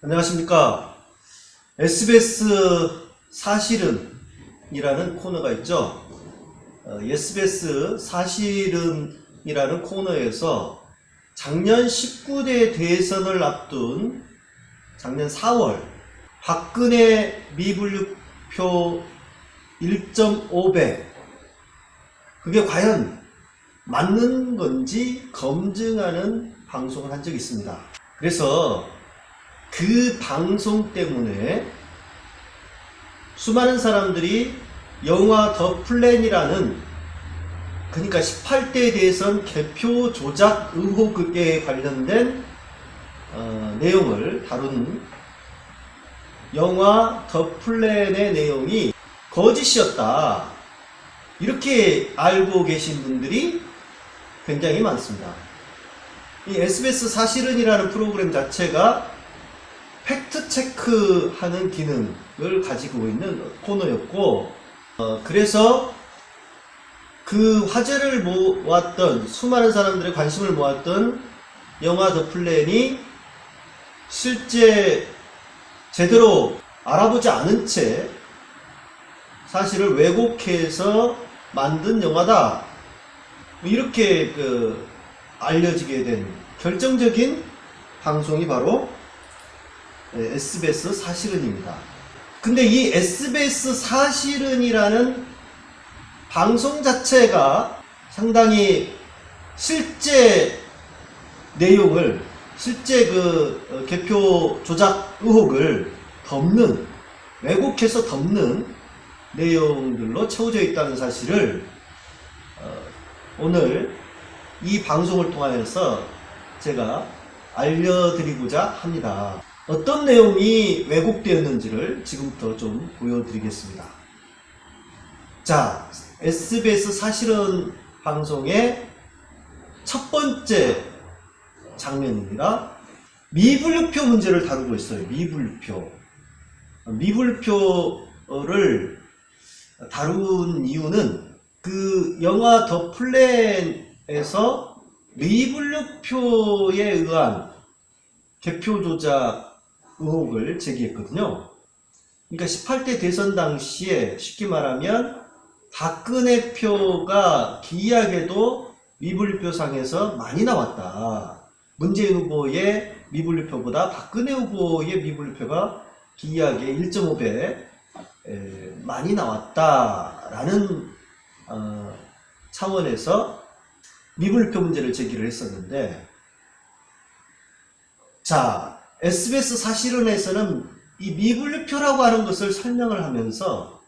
안녕하십니까. SBS 사실은이라는 코너가 있죠. SBS 사실은이라는 코너에서 작년 19대 대선을 앞둔 작년 4월 박근혜 미분류표 1.5배 그게 과연 맞는 건지 검증하는 방송을 한 적이 있습니다. 그래서 그 방송 때문에 수많은 사람들이 영화 더 플랜이라는, 그러니까 18대 대선 개표 조작 의혹에 관련된 내용을 다룬 영화 더 플랜의 내용이 거짓이었다, 이렇게 알고 계신 분들이 굉장히 많습니다. 이 SBS 사실은이라는 프로그램 자체가 팩트 체크하는 기능을 가지고 있는 코너였고, 그래서 그 화제를 모았던, 수많은 사람들의 관심을 모았던 영화 더 플랜이 실제 제대로 알아보지 않은 채 사실을 왜곡해서 만든 영화다, 이렇게 알려지게 된 결정적인 방송이 바로 SBS 사실은입니다. 근데 이 SBS 사실은이라는 방송 자체가 상당히 실제 내용을, 실제 개표 조작 의혹을 덮는, 왜곡해서 덮는 내용들로 채워져 있다는 사실을 오늘 이 방송을 통하여서 제가 알려드리고자 합니다. 어떤 내용이 왜곡되었는지를 지금부터 좀 보여드리겠습니다. 자, SBS 사실은 방송의 첫 번째 장면입니다. 미분류표 문제를 다루고 있어요. 미분류표를 다룬 이유는 그 영화 더 플랜에서 미분류표에 의한 개표 조작 의혹을 제기했거든요. 그러니까 18대 대선 당시에 쉽게 말하면 박근혜 표가 기이하게도 미분류표상에서 많이 나왔다. 문재인 후보의 미분류표보다 박근혜 후보의 미분류표가 기이하게 1.5배 많이 나왔다라는 차원에서 미분류표 문제를 제기를 했었는데, 자, SBS 사실은에서는 이 미분류표라고 하는 것을 설명을 하면서,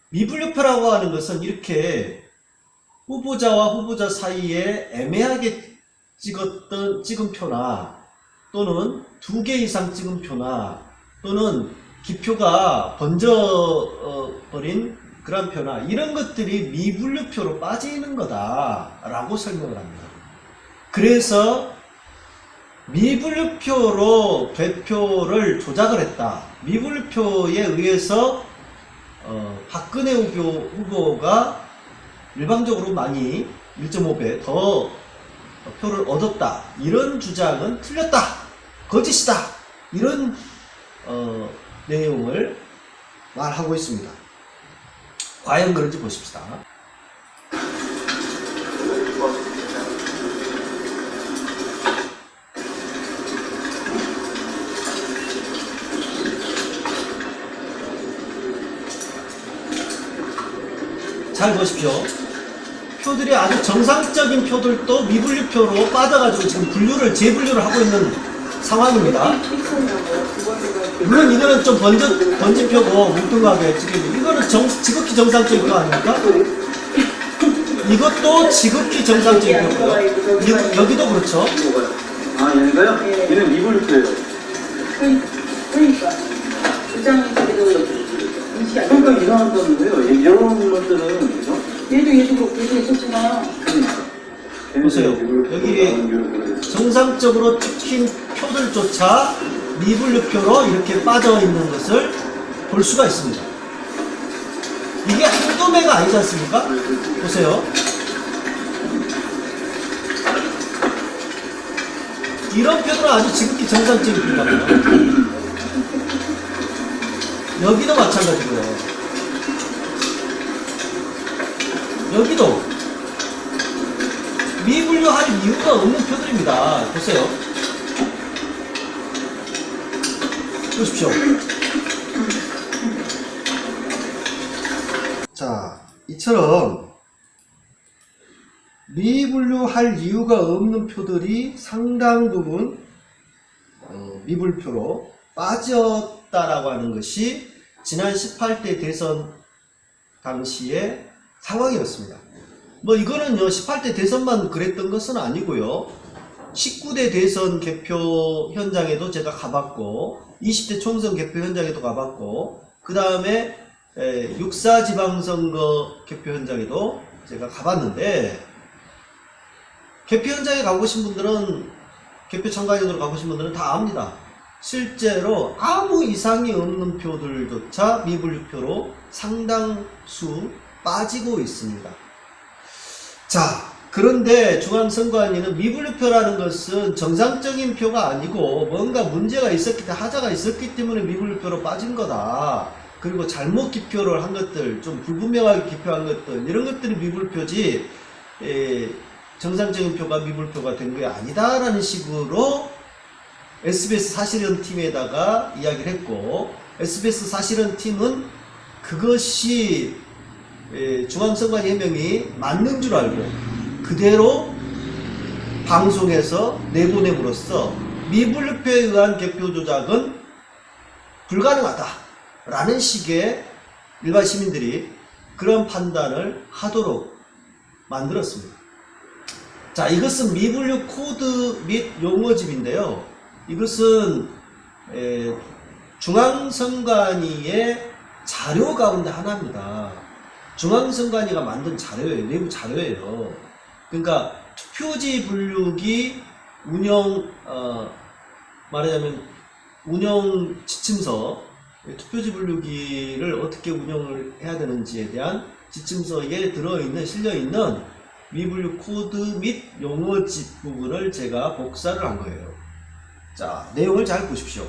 미분류표라고 하는 것은 이렇게 후보자와 후보자 사이에 애매하게 찍은 표나, 또는 2개 이상 찍은 표나, 또는 기표가 번져버린 그런 표나, 이런 것들이 미분류표로 빠지는 거다라고 설명을 합니다. 그래서 미분류표로 개표를 조작을 했다. 미분류표에 의해서 박근혜 후보가 일방적으로 많이 1.5배 더 표를 얻었다. 이런 주장은 틀렸다. 거짓이다. 이런 내용을 말하고 있습니다. 과연 그런지 보십시다. 잘 보십시오. 표들이 아주 정상적인 표들도 미분류표로 빠져가지고 지금 재분류를 하고 있는 상황입니다. 물론 이거는 좀 번진 표고 뭉뚱하게 지금, 이거는 지극히 정상적인 표 아닙니까? 이것도 지극히 정상적인 표고요. 여기도 그렇죠. 아, 얘인가요? 얘는 미분류표예요. 그러니까 부장님께도 그러니까 이상하다는 거예요. 이런 것들은, 그죠? 얘도 있었지만. 보세요. 여기 정상적으로 찍힌 표들조차 미분류표로 이렇게 빠져 있는 것을 볼 수가 있습니다. 이게 한두 매가 아니지 않습니까? 보세요. 이런 표들은 아주 지극히 정상적인 표입니다. 여기도 마찬가지고요. 여기도 미분류할 이유가 없는 표들입니다. 보세요. 보십시오. 자, 이처럼 미분류할 이유가 없는 표들이 상당 부분 미분표로 빠졌다라고 하는 것이 지난 18대 대선 당시의 상황이었습니다. 뭐 이거는요 18대 대선만 그랬던 것은 아니고요, 19대 대선 개표 현장에도 제가 가봤고 20대 총선 개표 현장에도 가봤고 그 다음에 6.4 지방선거 개표 현장에도 제가 가봤는데, 개표 현장에 가보신 분들은, 개표 참가인으로 가보신 분들은 다 압니다. 실제로 아무 이상이 없는 표들조차 미분류표로 상당수 빠지고 있습니다. 자, 그런데 중앙선관위는 미분류표라는 것은 정상적인 표가 아니고 뭔가 문제가 있었기 때문에, 하자가 있었기 때문에 미분류표로 빠진 거다. 그리고 잘못 기표를 한 것들, 좀 불분명하게 기표한 것들, 이런 것들이 미분표지 정상적인 표가 미분표가 된 게 아니다라는 식으로 SBS 사실은 팀에다가 이야기를 했고, SBS 사실은 팀은 그것이 중앙선관위 해명이 맞는 줄 알고 그대로 방송에서 내보냄으로써 미분류표에 의한 개표 조작은 불가능하다 라는 식의 일반 시민들이 그런 판단을 하도록 만들었습니다. 자, 이것은 미분류 코드 및 용어집인데요. 이것은 중앙선관위의 자료 가운데 하나입니다. 중앙선관위가 만든 자료예요. 내부 자료예요. 그러니까 투표지 분류기 운영, 말하자면 운영 지침서, 투표지 분류기를 어떻게 운영을 해야 되는지에 대한 지침서에 들어있는, 실려있는 미분류 코드 및 용어집 부분을 제가 복사를 한 거예요. 자, 내용을 잘 보십시오.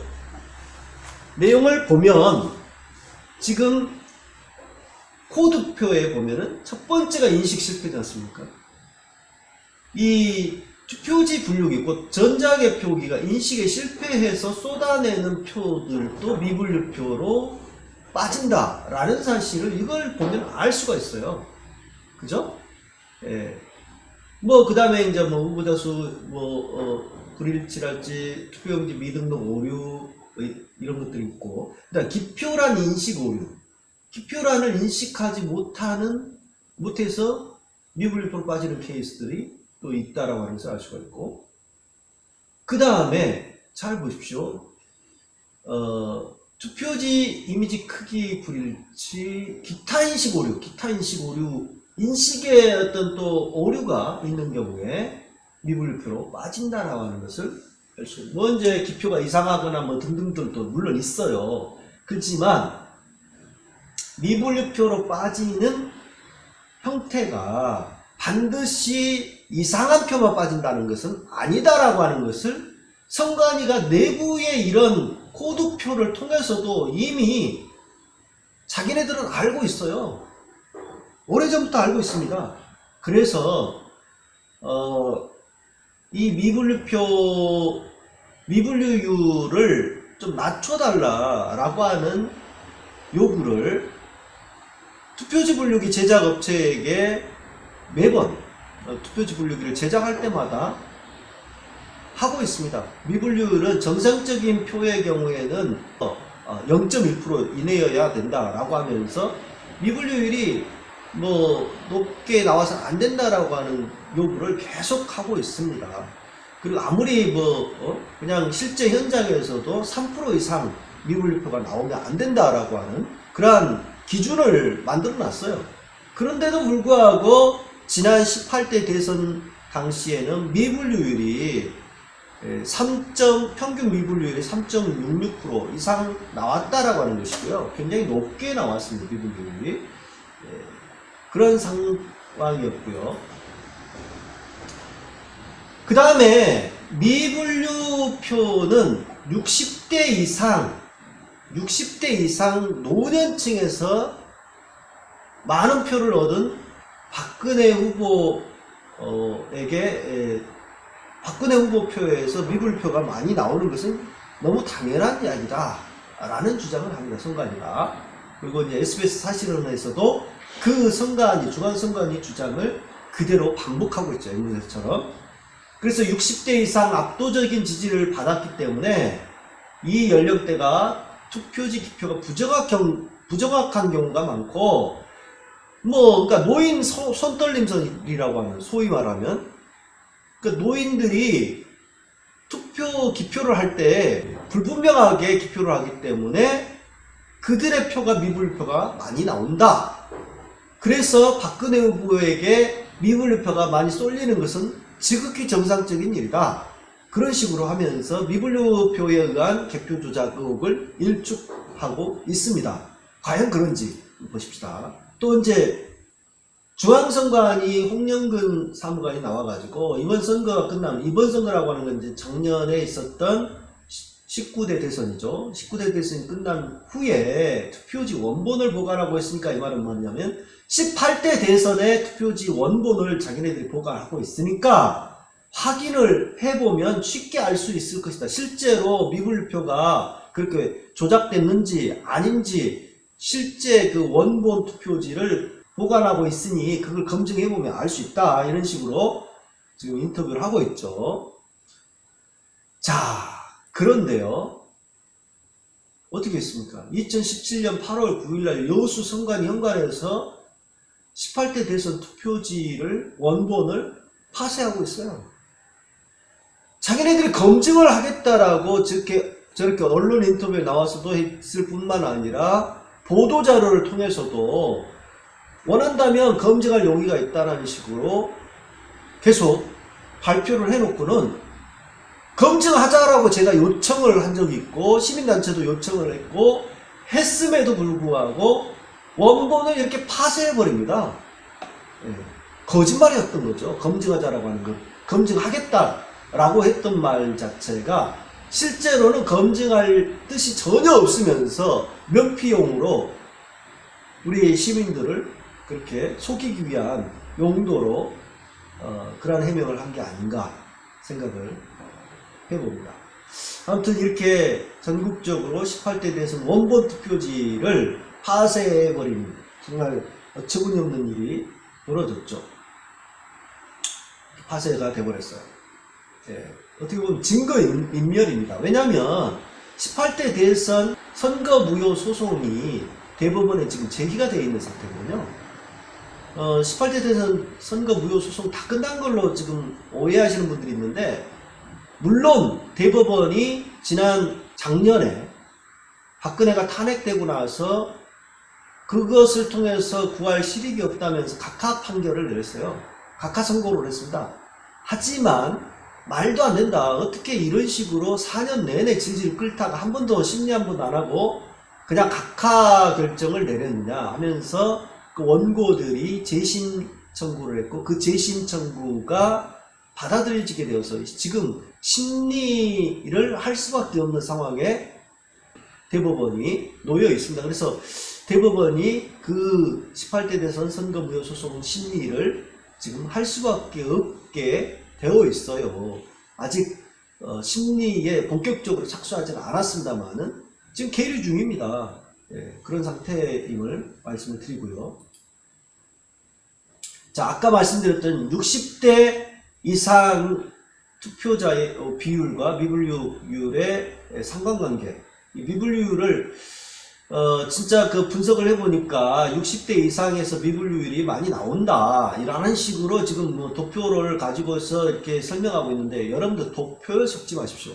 내용을 보면 지금 코드표에 보면은 첫 번째가 인식 실패지 않습니까? 이 투표지 분류기, 곧 전자개표기가 인식에 실패해서 쏟아내는 표들도 미분류표로 빠진다라는 사실을 이걸 보면 알 수가 있어요. 그죠? 예. 뭐, 그 다음에 이제 뭐, 후보자 수, 불일치랄지, 투표용지 미등록 오류, 이런 것들이 있고, 그다음 기표란 인식 오류. 기표란을 인식하지 못해서 미분류표로 빠지는 케이스들이 또 있다라고 하는 것을 알 수가 있고, 그 다음에 잘 보십시오. 투표지 이미지 크기 불일치, 기타 인식 오류, 인식에 어떤 또 오류가 있는 경우에 미분류표로 빠진다라고 하는 것을 알 수 있고, 뭐 이제 기표가 이상하거나 뭐 등등들도 물론 있어요. 그렇지만 미분류표로 빠지는 형태가 반드시 이상한 표만 빠진다는 것은 아니다라고 하는 것을 선관위가 내부의 이런 코드표를 통해서도 이미 자기네들은 알고 있어요. 오래전부터 알고 있습니다. 그래서 이 미분류율을 좀 낮춰달라라고 하는 요구를 투표지 분류기 제작업체에게 매번 투표지 분류기를 제작할 때마다 하고 있습니다. 미분류율은 정상적인 표의 경우에는 0.1% 이내여야 된다라고 하면서 미분류율이 뭐 높게 나와서 안 된다라고 하는 요구를 계속 하고 있습니다. 그리고 아무리 그냥 실제 현장에서도 3% 이상 미분류표가 나오면 안 된다라고 하는 그러한 기준을 만들어 놨어요. 그런데도 불구하고 지난 18대 대선 당시에는 미분류율이 평균 미분류율이 3.66% 이상 나왔다라고 하는 것이고요. 굉장히 높게 나왔습니다. 미분류율이. 그런 상황이었고요. 그 다음에 미분류표는 60대 이상 노년층에서 많은 표를 얻은 박근혜 후보에게 박근혜 후보표에서 미분류표가 많이 나오는 것은 너무 당연한 이야기다 라는 주장을 합니다. 선관위가. 그리고 이제 SBS 사실론에서도 그 주간 선관위 주장을 그대로 반복하고 있죠. 앵무새처럼. 그래서 60대 이상 압도적인 지지를 받았기 때문에 이 연령대가 투표지 기표가 부정확한 경우가 많고, 그러니까 노인 손떨림설이라고 하는, 소위 말하면, 그러니까 노인들이 투표 기표를 할 때 불분명하게 기표를 하기 때문에 그들의 표가 미분류표가 많이 나온다. 그래서 박근혜 후보에게 미분류표가 많이 쏠리는 것은 지극히 정상적인 일이다. 그런 식으로 하면서 미분류표에 의한 개표 조작 의혹을 일축하고 있습니다. 과연 그런지 보십시다. 또 이제 중앙선관위 홍영근 사무관이 나와가지고 이번 선거가 끝나면, 이번 선거라고 하는 건 이제 작년에 있었던 19대 대선이죠. 19대 대선이 끝난 후에 투표지 원본을 보관하고 했으니까 이 말은 뭐냐면 18대 대선의 투표지 원본을 자기네들이 보관하고 있으니까 확인을 해보면 쉽게 알 수 있을 것이다. 실제로 미분류표가 그렇게 조작됐는지 아닌지 실제 그 원본 투표지를 보관하고 있으니 그걸 검증해보면 알 수 있다. 이런 식으로 지금 인터뷰를 하고 있죠. 자, 그런데요. 어떻게 했습니까? 2017년 8월 9일날 여수 선관위 현관에서 18대 대선 투표지를 원본을 파쇄하고 있어요. 자기네들이 검증을 하겠다라고 저렇게 언론 인터뷰에 나와서도 했을 뿐만 아니라 보도자료를 통해서도 원한다면 검증할 용의가 있다는 식으로 계속 발표를 해놓고는 검증하자라고 제가 요청을 한 적이 있고 시민단체도 요청을 했고 했음에도 불구하고 원본을 이렇게 파쇄해버립니다. 거짓말이었던 거죠. 검증하자라고 하는 것. 검증하겠다라고 했던 말 자체가 실제로는 검증할 뜻이 전혀 없으면서 면피용으로 우리 시민들을 그렇게 속이기 위한 용도로 그러한 해명을 한 게 아닌가 생각을 해봅니다. 아무튼 이렇게 전국적으로 18대 대선 원본 투표지를 파쇄해버린 정말 어처구니없는 일이 벌어졌죠. 파쇄가 돼버렸어요. 어떻게 보면 증거인멸입니다. 왜냐하면 18대 대선 선거무효 소송이 대법원에 지금 제기가 되어 있는 상태거든요. 18대 대선 선거무효 소송 다 끝난 걸로 지금 오해하시는 분들이 있는데, 물론 대법원이 작년에 박근혜가 탄핵되고 나서 그것을 통해서 구할 실익이 없다면서 각하 판결을 내렸어요. 각하 선고를 했습니다. 하지만 말도 안 된다. 어떻게 이런 식으로 4년 내내 질질 끌다가 한 번도 심리 한 번도 안 하고 그냥 각하 결정을 내렸느냐 하면서 그 원고들이 재심 청구를 했고, 그 재심 청구가 받아들여지게 되어서 지금 심리를 할 수밖에 없는 상황에 대법원이 놓여 있습니다. 그래서 대법원이 그 18대 대선 선거무효 소송 심리를 지금 할 수밖에 없게 되어 있어요. 아직 심리에 본격적으로 착수하지는 않았습니다만은 지금 계류 중입니다. 그런 상태임을 말씀을 드리고요. 자, 아까 말씀드렸던 60대 이상 투표자의 비율과 미분류율의 상관관계, 이 미분류율을 진짜 그 분석을 해보니까 60대 이상에서 미분류율이 많이 나온다 이라는 식으로 지금 뭐 도표를 가지고서 이렇게 설명하고 있는데, 여러분들 도표에 속지 마십시오.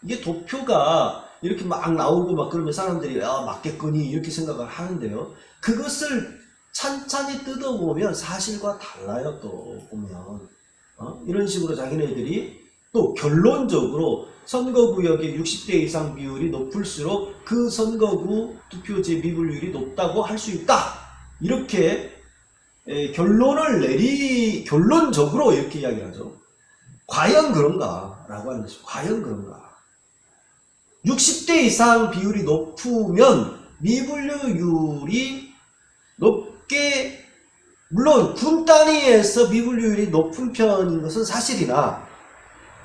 이게 도표가 이렇게 막 나오고 막 그러면 사람들이 맞겠거니 이렇게 생각을 하는데요, 그것을 찬찬히 뜯어보면 사실과 달라요. 또 보면 이런 식으로 자기네들이 또 결론적으로 선거구역의 60대 이상 비율이 높을수록 그 선거구 투표지 미분율이 높다고 할 수 있다, 이렇게 결론적으로 이렇게 이야기하죠. 과연 그런가? 라고 하는 것이죠. 과연 그런가? 60대 이상 비율이 높으면 미분류율이 높게, 물론 군 단위에서 미분류율이 높은 편인 것은 사실이나,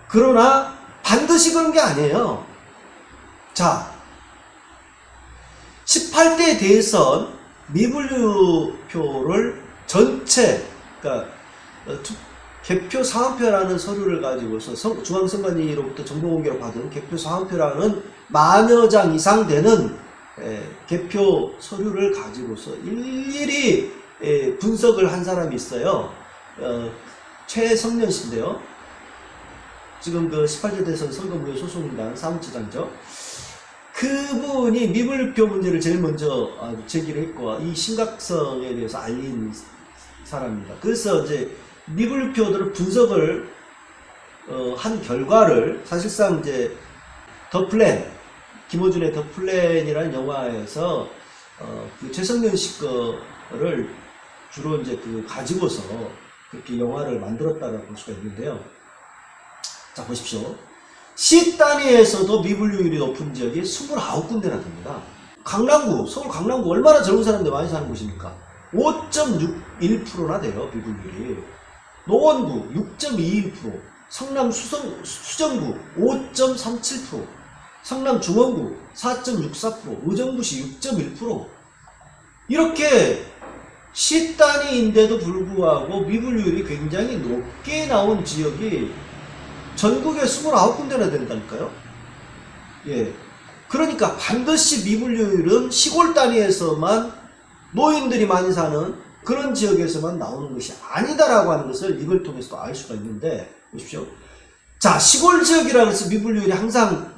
그러나 반드시 그런 게 아니에요. 자, 18대 대선 미분류표를 전체, 그러니까 개표 사항표라는 서류를 가지고서 중앙선관위로부터 정보공개로 받은 개표 사항표라는 만여 장 이상 되는 개표 서류를 가지고서 일일이 분석을 한 사람이 있어요. 최성년 씨인데요. 지금 그 18대 대선 선거무효소송단 사무처장이죠. 그분이 미분류표 문제를 제일 먼저 제기를 했고, 이 심각성에 대해서 알린 사람입니다. 그래서 이제 미분류표들을 분석을 한 결과를 사실상 이제 더 플랜, 김호준의 더 플랜이라는 영화에서 그 최성년 씨 거를 주로 이제 그 가지고서 그렇게 영화를 만들었다고 볼 수가 있는데요. 자, 보십시오. 시 단위에서도 미분류율이 높은 지역이 29군데나 됩니다. 강남구, 서울 강남구 얼마나 젊은 사람들 많이 사는 곳입니까? 5.61%나 돼요, 미분율이. 노원구 6.21%, 성남 수정구 5.37%, 성남 중원구 4.64%, 의정부시 6.1%. 이렇게 시 단위인데도 불구하고 미분율이 굉장히 높게 나온 지역이 전국에 29군데나 된다니까요. 예. 그러니까 반드시 미분류율은 시골 단위에서만, 노인들이 많이 사는 그런 지역에서만 나오는 것이 아니다라고 하는 것을 이걸 통해서도 알 수가 있는데, 보십시오. 자, 시골 지역이라고 해서 미분류율이 항상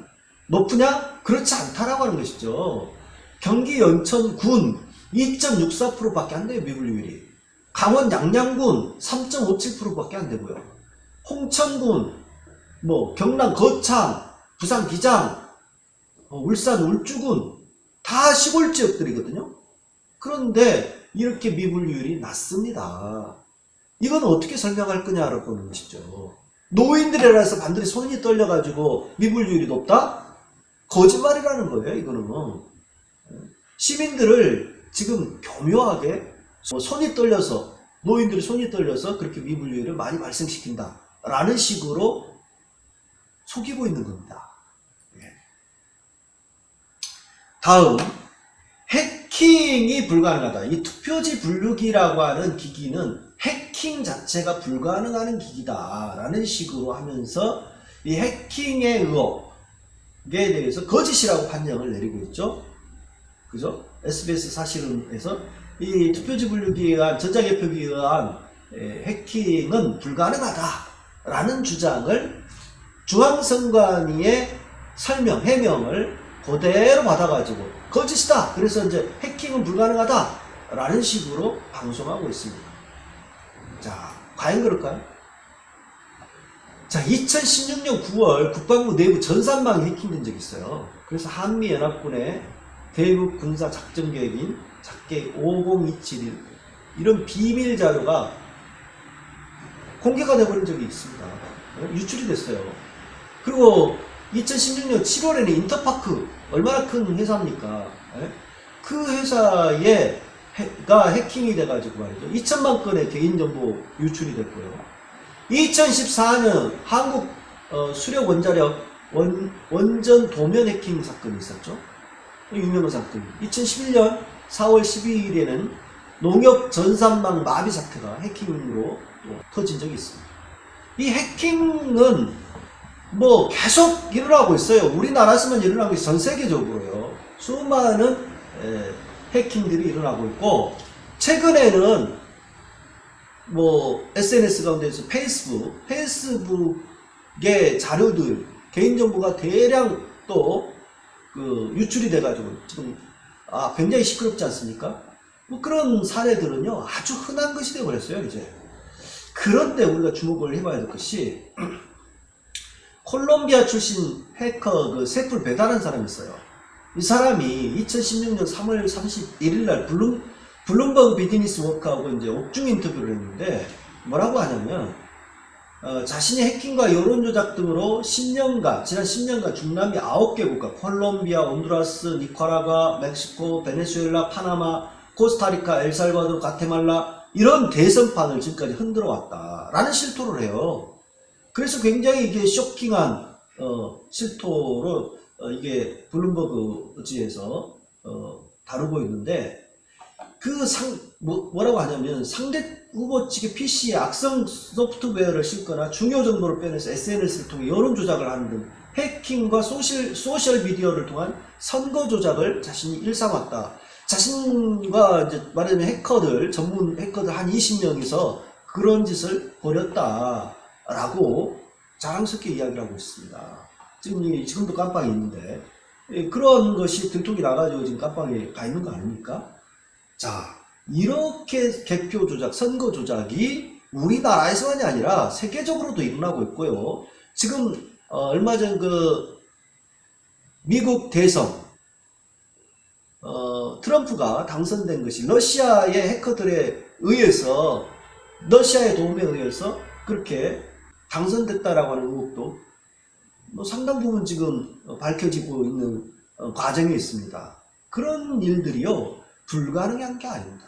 높으냐? 그렇지 않다라고 하는 것이죠. 경기 연천군 2.64% 밖에 안 돼요, 미분류율이. 강원 양양군 3.57% 밖에 안 되고요. 홍천군, 경남 거창, 부산 기장, 울산 울주군 다 시골 지역들이거든요. 그런데 이렇게 미분류율이 낮습니다. 이건 어떻게 설명할 거냐라고 하는 것이죠. 노인들이라 해서 반드시 손이 떨려가지고 미분류율이 높다? 거짓말이라는 거예요, 이거는. 시민들을 지금 교묘하게 손이 떨려서, 노인들이 손이 떨려서 그렇게 미분류율을 많이 발생시킨다 라는 식으로 속이고 있는 겁니다. 다음, 해킹이 불가능하다. 이 투표지 분류기라고 하는 기기는 해킹 자체가 불가능한 기기다 라는 식으로 하면서 이 해킹의 의혹에 대해서 거짓이라고 판정을 내리고 있죠. 그죠? SBS 사실은에서 이 투표지 분류기에 의한, 전자개표기에 의한 해킹은 불가능하다 라는 주장을 중앙선관위의 설명, 해명을 그대로 받아가지고 거짓이다. 그래서 이제 해킹은 불가능하다 라는 식으로 방송하고 있습니다. 자, 과연 그럴까요? 자, 2016년 9월 국방부 내부 전산망이 해킹된 적이 있어요. 그래서 한미연합군의 대북 군사 작전 계획인 작계 50271 이런 비밀 자료가 공개가 되어버린 적이 있습니다. 유출이 됐어요. 그리고 2016년 7월에는 인터파크, 얼마나 큰 회사입니까? 그 회사에 해킹이 돼가지고 말이죠. 2천만 건의 개인정보 유출이 됐고요. 2014년 한국 수력 원자력 원전 도면 해킹 사건이 있었죠. 유명한 사건. 2011년 4월 12일에는 농협 전산망 마비 사태가 해킹으로 터진 적이 있습니다. 이 해킹은 계속 일어나고 있어요. 우리나라에서만 일어나고 있어요. 전 세계적으로요. 수많은 해킹들이 일어나고 있고, 최근에는 SNS 가운데서 페이스북의 자료들, 개인정보가 대량 또 유출이 돼가지고 지금 굉장히 시끄럽지 않습니까? 그런 사례들은요 아주 흔한 것이 되어버렸어요. 이제 그런데 우리가 주목을 해봐야 될 것이 콜롬비아 출신 해커 세풀 베다라는 사람이 있어요. 이 사람이 2016년 3월 31일 날 블룸버그 비즈니스 워크하고 이제 옥중 인터뷰를 했는데 뭐라고 하냐면 자신이 해킹과 여론조작 등으로 10년간, 지난 10년간 중남미 9개 국가, 콜롬비아, 온두라스, 니카라과, 멕시코, 베네수엘라, 파나마, 코스타리카, 엘살바도르, 과테말라 이런 대선판을 지금까지 흔들어 왔다라는 실토를 해요. 그래서 굉장히 이게 쇼킹한 실토로 이게 블룸버그지에서 다루고 있는데 뭐라고 하냐면 상대 후보 측의 PC에 악성 소프트웨어를 싣거나 중요 정보를 빼내서 SNS를 통해 여론 조작을 하는 등 해킹과 소셜 미디어를 통한 선거 조작을 자신이 일삼았다. 자신과 이제 말하자면 해커들, 전문 해커들 한 20명이서 그런 짓을 벌였다라고 자랑스럽게 이야기를 하고 있습니다. 지금도 깜빵이 있는데 그런 것이 들통이 나가지고 지금 깜빵에 가 있는 거 아닙니까? 자, 이렇게 개표 조작, 선거 조작이 우리나라에서만이 아니라 세계적으로도 일어나고 있고요. 지금 얼마 전 그 미국 대선 트럼프가 당선된 것이 러시아의 해커들에 의해서, 러시아의 도움에 의해서 그렇게 당선됐다라고 하는 의혹도 상당 부분 지금 밝혀지고 있는 과정이 있습니다. 그런 일들이요, 불가능한 게 아닙니다.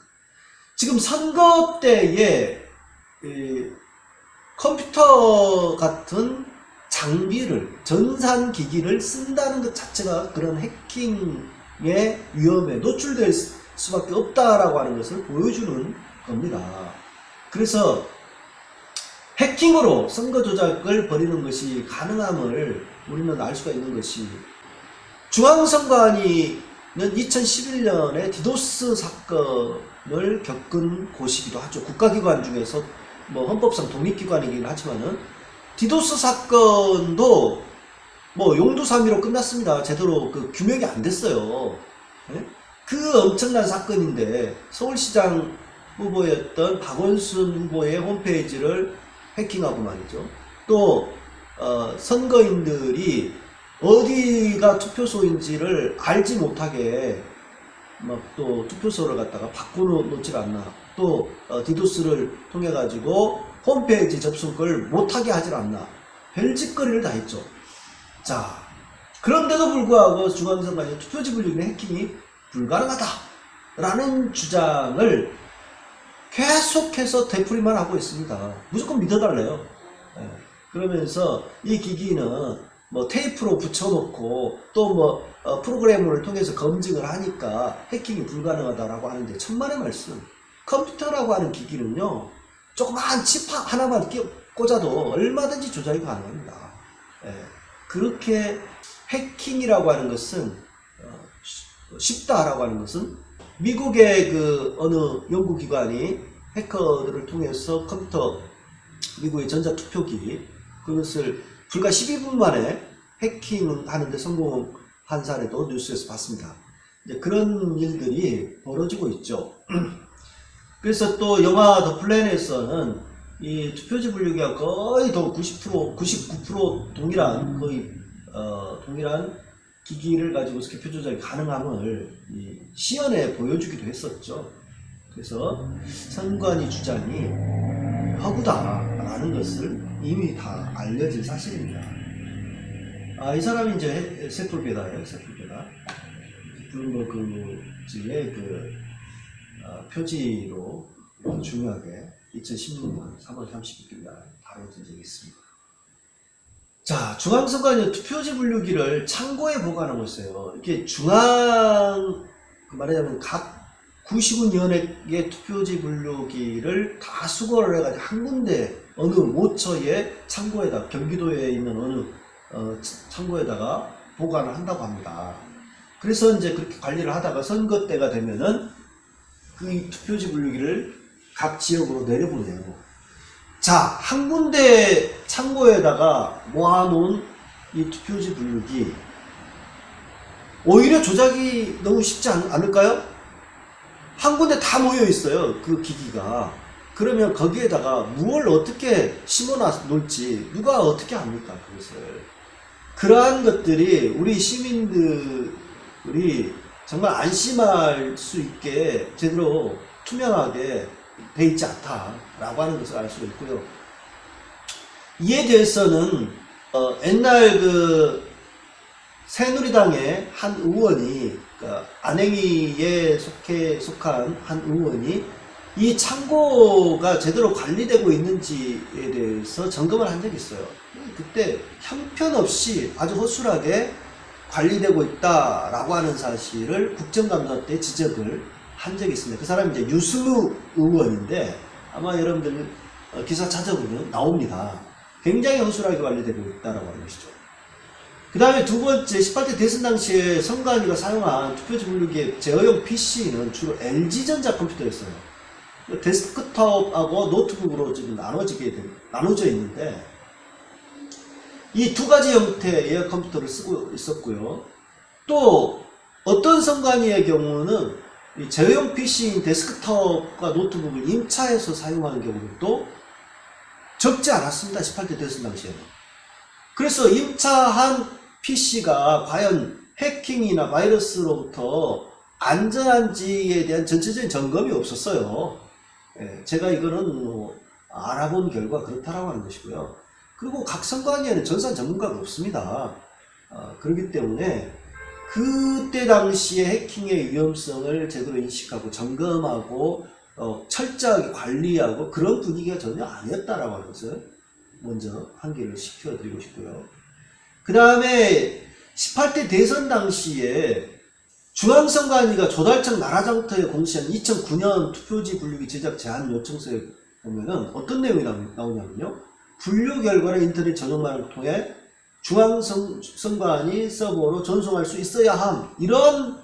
지금 선거 때에 컴퓨터 같은 장비를, 전산기기를 쓴다는 것 자체가 그런 해킹의 위험에 노출될 수밖에 없다라고 하는 것을 보여주는 겁니다. 그래서 해킹으로 선거 조작을 벌이는 것이 가능함을 우리는 알 수가 있는 것이, 중앙선관위는 2011년에 디도스 사건을 겪은 곳이기도 하죠. 국가기관 중에서 뭐 헌법상 독립기관이긴 하지만은 디도스 사건도 뭐 용두사미로 끝났습니다. 제대로 그 규명이 안 됐어요. 네? 그 엄청난 사건인데 서울시장 후보였던 박원순 후보의 홈페이지를 해킹하고 말이죠. 또 선거인들이 어디가 투표소인지를 알지 못하게 막 또 투표소를 갖다가 바꿔놓질 않나, 또 디도스를 통해 가지고 홈페이지 접속을 못하게 하질 않나, 별짓거리를 다 했죠. 자, 그런데도 불구하고 중앙선관위 투표지 분류기의 해킹이 불가능하다라는 주장을 계속해서 되풀이만 하고 있습니다. 무조건 믿어달래요. 네. 그러면서 이 기기는 뭐 테이프로 붙여놓고 또 뭐 프로그램을 통해서 검증을 하니까 해킹이 불가능하다라고 하는데, 천만의 말씀. 컴퓨터라고 하는 기기는요, 조그마한 칩 하나만 꽂아도 얼마든지 조작이 가능합니다. 예, 그렇게 해킹이라고 하는 것은 쉽다라고 하는 것은, 미국의 그 어느 연구기관이 해커들을 통해서 컴퓨터, 미국의 전자투표기, 그것을 불과 12분 만에 해킹하는데 성공한 사례도 뉴스에서 봤습니다. 이제 그런 일들이 벌어지고 있죠. 그래서 또 영화 더 플랜에서는 이 투표지 분류기가 거의 더 90%, 99% 동일한, 거의 동일한 기기를 가지고서 개표 조작이 가능함을 시연에 보여주기도 했었죠. 그래서 선관위 주장이 허구다라는 것을 이미 다 알려진 사실입니다. 이 사람이 이제 세풀베다예요, 세풀베다. 블룸버그지의 그 표지로 중요하게 2016년 3월 31일 날 다뤄진 적이 있습니다. 자, 중앙선관위 투표지 분류기를 창고에 보관하고 있어요. 이렇게 말하자면 각 99년의 투표지 분류기를 다 수거를 해가지고 한 군데 어느 모처의 창고에다, 경기도에 있는 어느 창고에다가 보관을 한다고 합니다. 그래서 이제 그렇게 관리를 하다가 선거 때가 되면은 그 투표지 분류기를 각 지역으로 내려보내요. 자, 한 군데 창고에다가 모아놓은 이 투표지 분류기, 오히려 조작이 너무 쉽지 않을까요? 한 군데 다 모여 있어요, 그 기기가. 그러면 거기에다가 무엇을 어떻게 심어 놓을지 누가 어떻게 합니까, 그것을. 그러한 것들이 우리 시민들이 정말 안심할 수 있게 제대로 투명하게 돼 있지 않다라고 하는 것을 알 수가 있고요. 이에 대해서는 옛날 그 새누리당의 한 의원이 그러니까 안행위에 속한 한 의원이 이 창고가 제대로 관리되고 있는지에 대해서 점검을 한 적이 있어요. 그때 형편없이 아주 허술하게 관리되고 있다라고 하는 사실을 국정감사 때 지적을 한 적이 있습니다. 그 사람이 이제 유승우 의원인데 아마 여러분들 기사 찾아보면 나옵니다. 굉장히 허술하게 관리되고 있다라고 하는 것이죠. 그 다음에 두 번째 18대 대선 당시에 선관위가 사용한 투표지 분류기의 제어용 PC는 주로 LG전자 컴퓨터였어요. 데스크톱하고 노트북으로 지금 나눠져 있는데 이 두 가지 형태의 컴퓨터를 쓰고 있었고요. 또 어떤 선관위의 경우는 이 제어용 PC인 데스크톱과 노트북을 임차해서 사용하는 경우도 적지 않았습니다. 18대 대선 당시에는. 그래서 임차한 PC가 과연 해킹이나 바이러스로부터 안전한지에 대한 전체적인 점검이 없었어요. 제가 이거는 뭐 알아본 결과 그렇다라고 하는 것이고요. 그리고 각 선관위에는 전산 전문가가 없습니다. 그렇기 때문에 그때 당시에 해킹의 위험성을 제대로 인식하고 점검하고 철저하게 관리하고 그런 분위기가 전혀 아니었다라고 하는 것을 먼저 한계를 시켜드리고 싶고요. 그 다음에 18대 대선 당시에 중앙선관위가 조달청 나라장터에 공시한 2009년 투표지 분류기 제작 제한 요청서에 보면은 어떤 내용이 나오냐면요. 분류 결과를 인터넷 전용망을 통해 중앙선관위 서버로 전송할 수 있어야 함. 이런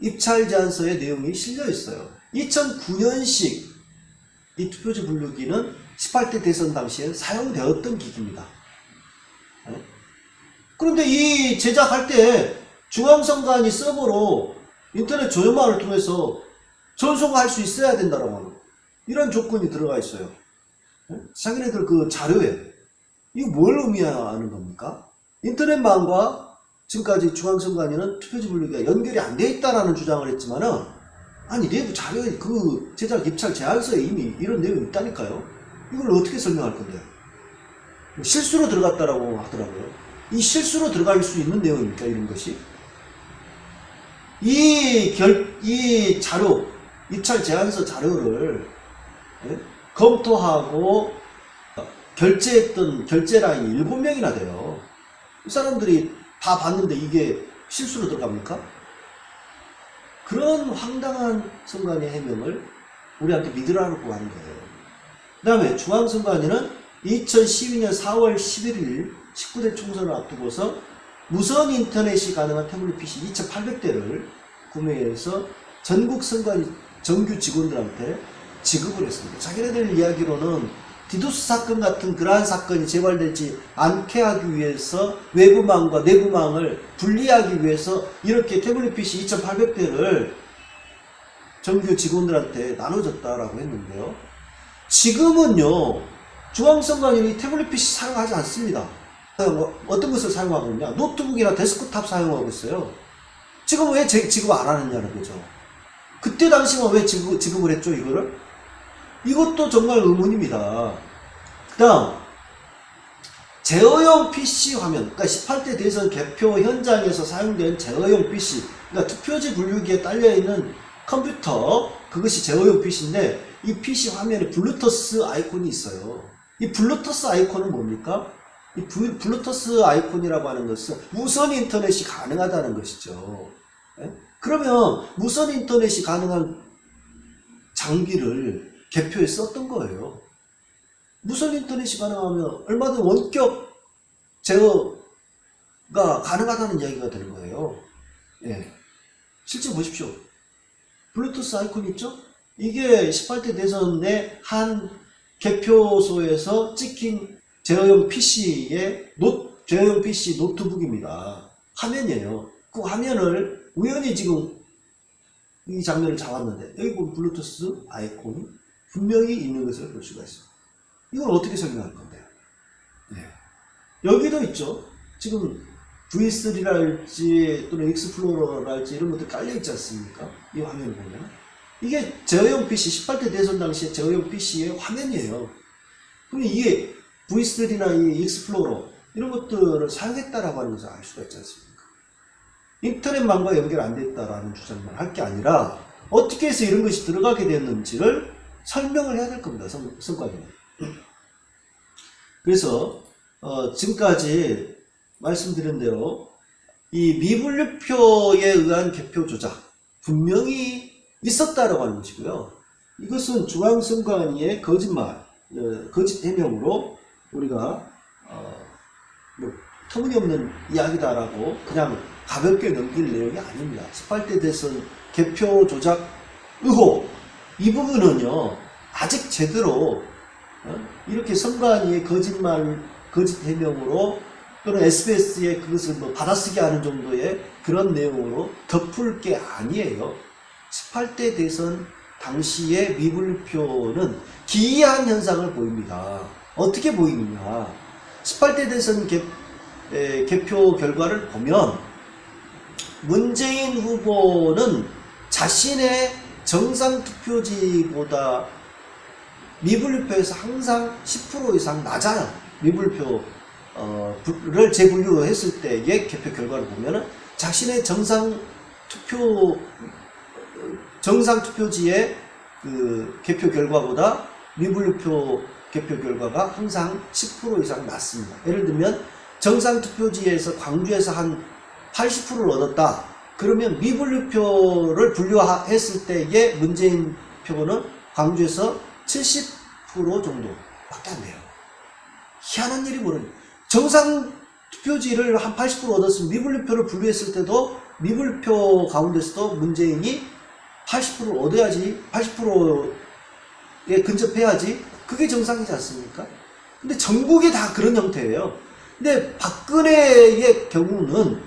입찰 제안서의 내용이 실려 있어요. 2009년식 이 투표지 분류기는 18대 대선 당시에 사용되었던 기기입니다. 그런데 이 제작할 때 중앙선관위 서버로 인터넷 전용망을 통해서 전송할 수 있어야 된다라고 하는 이런 조건이 들어가 있어요. 자기네들 그 자료에 이거 뭘 의미하는 겁니까? 인터넷망과 지금까지 중앙선관위는 투표지 분류기가 연결이 안 돼 있다라는 주장을 했지만은 아니 내부 자료에 그 제작 입찰 제안서에 이미 이런 내용이 있다니까요. 이걸 어떻게 설명할 건데요? 실수로 들어갔다라고 하더라고요. 이 실수로 들어갈 수 있는 내용입니까? 이런 것이? 이 자료, 입찰 제안서 자료를 검토하고 결제했던 결제라인이 7명이나 돼요. 이 사람들이 다 봤는데 이게 실수로 들어갑니까? 그런 황당한 선관위 해명을 우리한테 믿으라고 하는 거예요. 그 다음에 중앙선관위는 2012년 4월 11일 19대 총선을 앞두고서 무선 인터넷이 가능한 태블릿 PC 2,800대를 구매해서 전국 선관위 정규 직원들한테 지급을 했습니다. 자기네들 이야기로는 디도스 사건 같은 그러한 사건이 재발되지 않게 하기 위해서 외부망과 내부망을 분리하기 위해서 이렇게 태블릿 PC 2,800대를 정규 직원들한테 나눠줬다라고 했는데요. 지금은요, 중앙선관위는 태블릿 PC 사용하지 않습니다. 어떤 것을 사용하고 있냐? 노트북이나 데스크탑 사용하고 있어요. 지금 왜 지급 안 하느냐는 거죠. 그때 당시만 왜 지급을 했죠, 이거를? 이것도 정말 의문입니다. 그 다음, 제어용 PC 화면, 그러니까 18대 대선 개표 현장에서 사용된 제어용 PC, 그러니까 투표지 분류기에 딸려있는 컴퓨터, 그것이 제어용 PC인데, 이 PC 화면에 블루투스 아이콘이 있어요. 이 블루투스 아이콘은 뭡니까? 이 블루투스 아이콘이라고 하는 것은 무선 인터넷이 가능하다는 것이죠. 그러면 무선 인터넷이 가능한 장비를 개표에 썼던 거예요. 무선 인터넷이 가능하면 얼마든 원격 제어가 가능하다는 이야기가 되는 거예요. 실제 보십시오. 블루투스 아이콘 있죠? 이게 18대 대선의 한 개표소에서 찍힌 제어용 PC의 제어용 PC 노트북입니다. 화면이에요. 그 화면을 우연히 지금 이 장면을 잡았는데 여기 보면 블루투스 아이콘이 분명히 있는 것을 볼 수가 있습니다. 이걸 어떻게 설명할 건데요? 여기도 있죠. 지금 V3랄지 또는 익스플로러랄지 이런 것들 깔려있지 않습니까? 이 화면을 보면. 이게 제어용 PC, 18대 대선 당시에 제어용 PC의 화면이에요. 그럼 이게 V3나 이 익스플로러 이런 것들을 사용했다라고 하는 것을 알 수가 있지 않습니까? 인터넷망과 연결 안 됐다라는 주장만 할 게 아니라 어떻게 해서 이런 것이 들어가게 됐는지를 설명을 해야 될 겁니다. 성과에는. 그래서 지금까지 말씀드린 대로 이 미분류표에 의한 개표 조작 분명히 있었다라고 하는 것이고요. 이것은 중앙선관위의 거짓말, 거짓 해명으로 우리가 뭐 터무니없는 이야기다라고 그냥 가볍게 넘길 내용이 아닙니다. 18대 대선 개표 조작 의혹 이 부분은요 아직 제대로 이렇게 선관위의 거짓말, 거짓 해명으로 또는 SBS에 그것을 뭐 받아쓰기 하는 정도의 그런 내용으로 덮을 게 아니에요. 18대 대선 당시의 미분류표는 기이한 현상을 보입니다. 어떻게 보이느냐. 18대 대선 개표 결과를 보면 문재인 후보는 자신의 정상투표지보다 미분류표에서 항상 10% 이상 낮아요. 미분류표를 재분류했을 때의 개표 결과를 보면은 자신의 정상투표지의 그 개표 결과보다 미분류표 개표 결과가 항상 10% 이상 낮습니다. 예를 들면 정상투표지에서 광주에서 한 80%를 얻었다. 그러면 미분류표를 분류했을 때의 문재인 표는 광주에서 70% 정도밖에 안 돼요. 희한한 일이 뭐냐. 정상투표지를 한 80% 얻었으면 미분류표를 분류했을 때도 미분류표 가운데서도 문재인이 80%를 얻어야지, 80%에 근접해야지 그게 정상이지 않습니까? 근데 전국이 다 그런 형태예요. 근데 박근혜의 경우는